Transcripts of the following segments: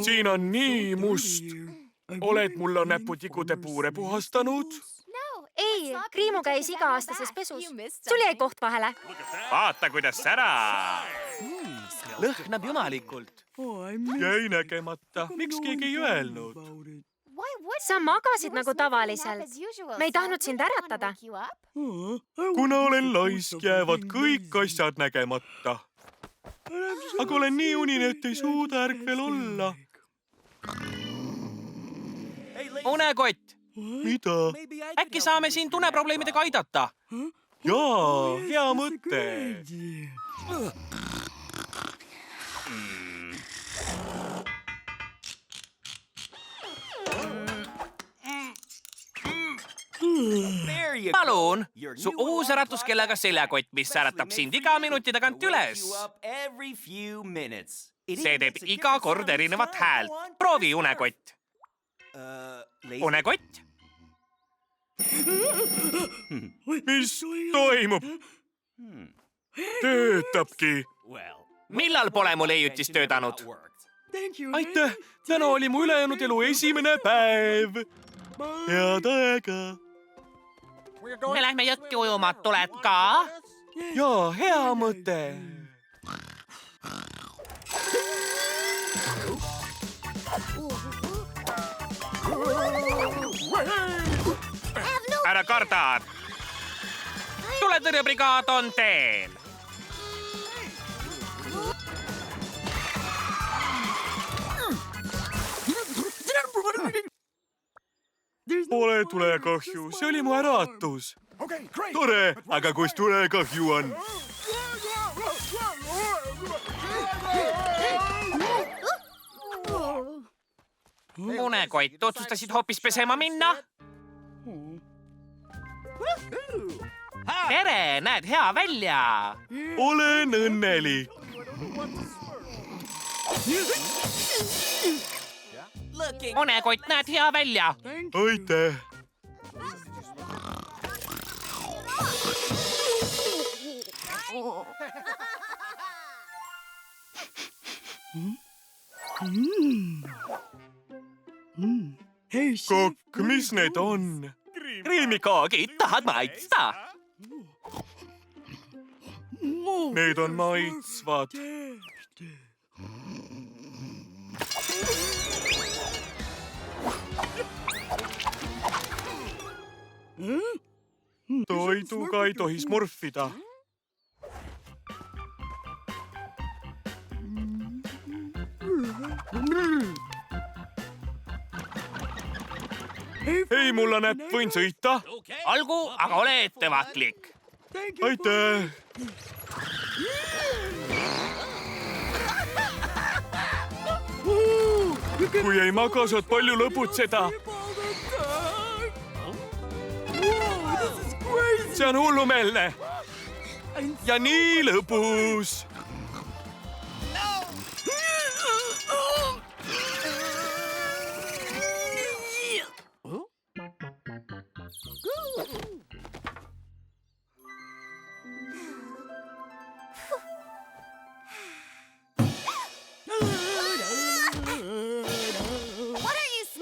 Siin on nii must. Oled mulla näputikude puure puhastanud? Ei, Kriimu käis iga-aastases pesus. Sul jäi koht vahele. Vaata, kuidas sära. Lõhnab jumalikult. Jäi nägemata. Miks keegi ei öelnud? Sa magasid nagu tavaliselt. Me ei tahtnud sind äratada. Kuna olen laisk, jäävad kõik asjad nägemata. Aga olen nii unine, et ei suuda ärkvel olla. Unekott, Mida? äkki saame sind uneprobleemidega aidata? Jaa, hea mõte. Palun, su uus äratuskellaga seljakott, mis äratab sind iga minuti tagant üles. See teeb iga kord erinevat häält. Proovi, unekott. Unekott? Mis toimub? Töötabki. Millal pole mu leiutis töötanud? Aitäh, täna oli mu ülejäänud elu esimene päev. Head aega. Me lähme jõkke ujuma, tuled ka? Jaa, hea mõte. Ära karda. Tuletõrjebrigaad on teel. Pole tulekahju, see oli mu äratus. Tore, aga kus tulekahju on? Unekott, otsustasid hoopis pesema minna? Tere, näed hea välja. Olen õnnelik. Unekott, näed hea välja. Aitäh. Kokk, mis need on? Kriimikoogid, tahad maitsta? Need on maitsvad. Toiduga ei tohi smurfida. Hei, mulla näpp, võin sõita? Olgu, aga ole ettevaatlik. Aitäh. Kui ei maga, saad palju lõbutseda. See on hullumeelne. Ja nii lõbus.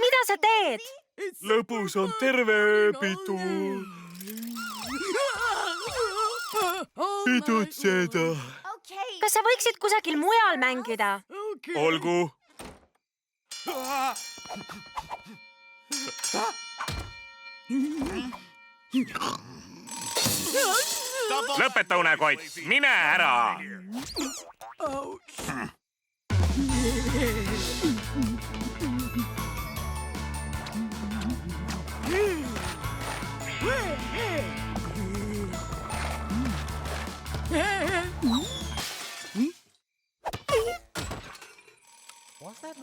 Mida sa teed? Lõbus on terve ööpidu. Pidutseda. Kas sa võiksid kusagil mujal mängida? Olgu. Lõpeta, unekott, mine ära.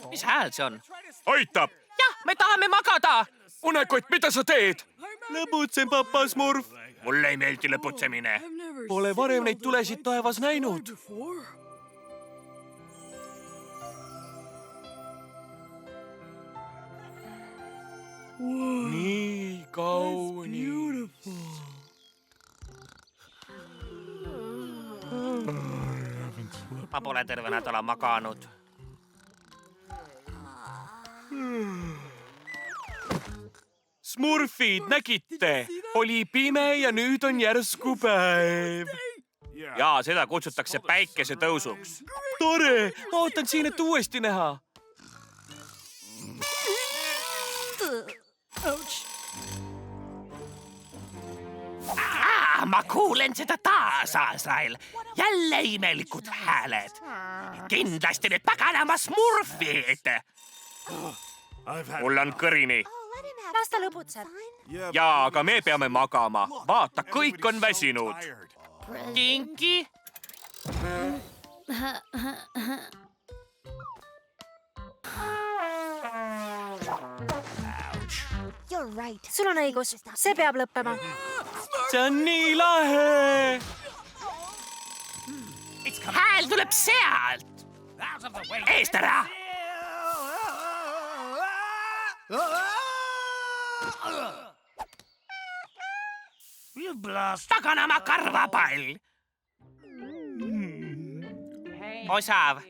Mis hääl see on? Aitab. Jah, me tahame magada. Unekott, mida sa teed? Lõbutsen, papa Smurf. Mulle ei meeldi lõputsemine. Pole varem neid tulesid taevas näinud. nii kaunis. Ma pole terve nädala maganud. Smurfid, nägite? Oli pime ja nüüd on järsku päev. Ja seda kutsutakse päikesetõusuks. Tore, ma ootan siin, et uuesti näha. Ma kuulen seda taas, Azrael. Jälle imelikud hääled. Kindlasti need paganama smurfid. Mul on kõrini. Las ta lõbutseb. Jaa, aga me peame magama. Vaata, kõik on väsinud. Tinki? Sul on õigus, see peab lõppema. See on nii lahe. Hääl tuleb sealt. Eest ära. Paganama karvapall. Osav.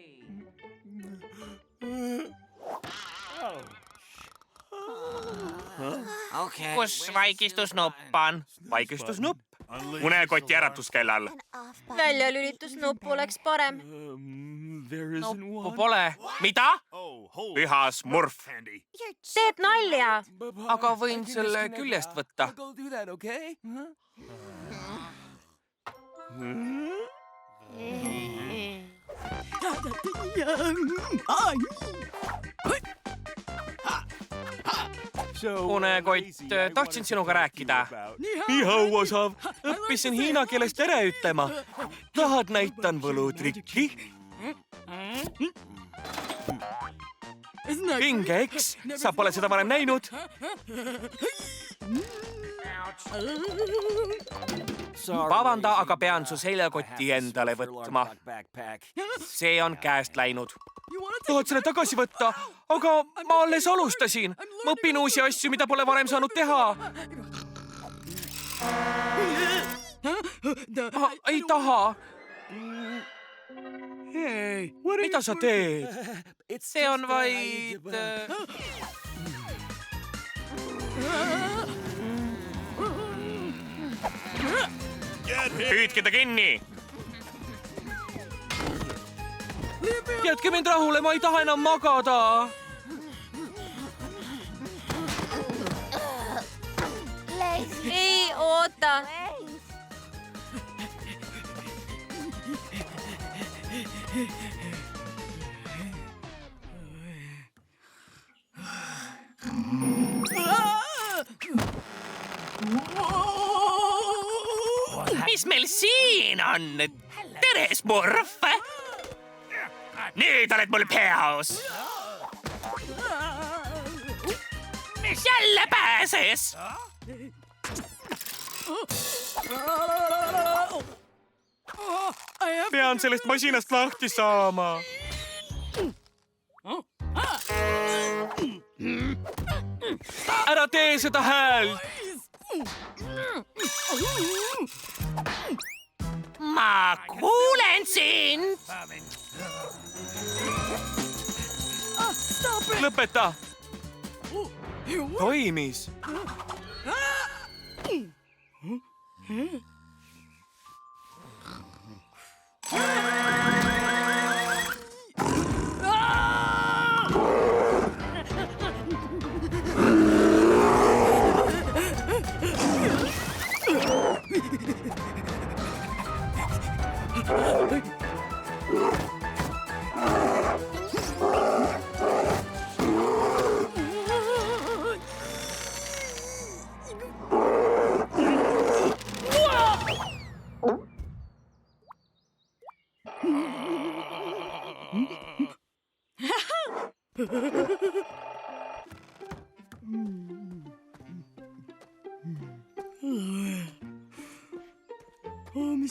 Kus vaigistusnupp on? Vaigistusnupp. Unekoti äratuskellal. Väljalülitusnupp oleks parem. Nuppu pole. Mida? Püha smurf. Teed nalja. Aga võin selle küljest võtta. Unekott, tahtsin sinuga rääkida. Nii hau, Osav. Õppisin hiina keeles tere ütlema. Tahad näitan võlutrikki? Vinge, eks? Sa pole seda varem näinud? Vabanda, aga pean su seljakoti endale võtma. See on käest läinud. Tahad selle tagasi võtta? Aga ma alles alustasin. Ma õpin uusi asju, mida pole varem saanud teha. Ma ei taha. Mida sa teed? See on vaid... Püüdke ta kinni! Jätke mind rahule, ma ei taha enam magada! Ei, oota. Mis meil siin on? Tere, smurf! Nüüd oled mul peos! Mis jälle pääses? Pean sellest masinast lahti saama. Ära tee seda häält! Ma kuulen sind! Lõpeta! Toimis!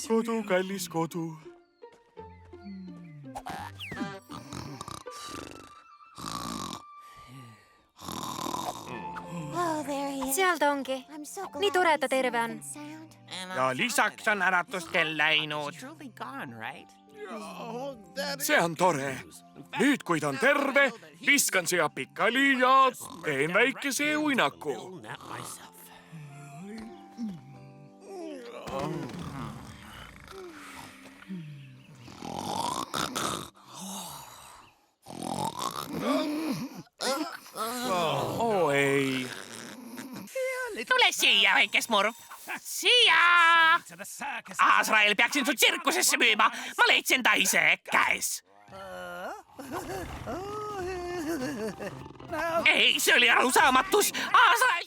Kodu, kallis kodu. seal ta ongi. Nii tore, et ta terve on. ja lisaks on äratuskell läinud. see on tore. Nüüd, kui ta on terve, viskan siia pikali ja teen väikese uinaku. ei. Tule siia, väike smurf. Siia! Azrael, peaksin su tsirkusesse müüma. Ma leidsin ta ise käes. Ei, see oli arusaamatus. Azrael!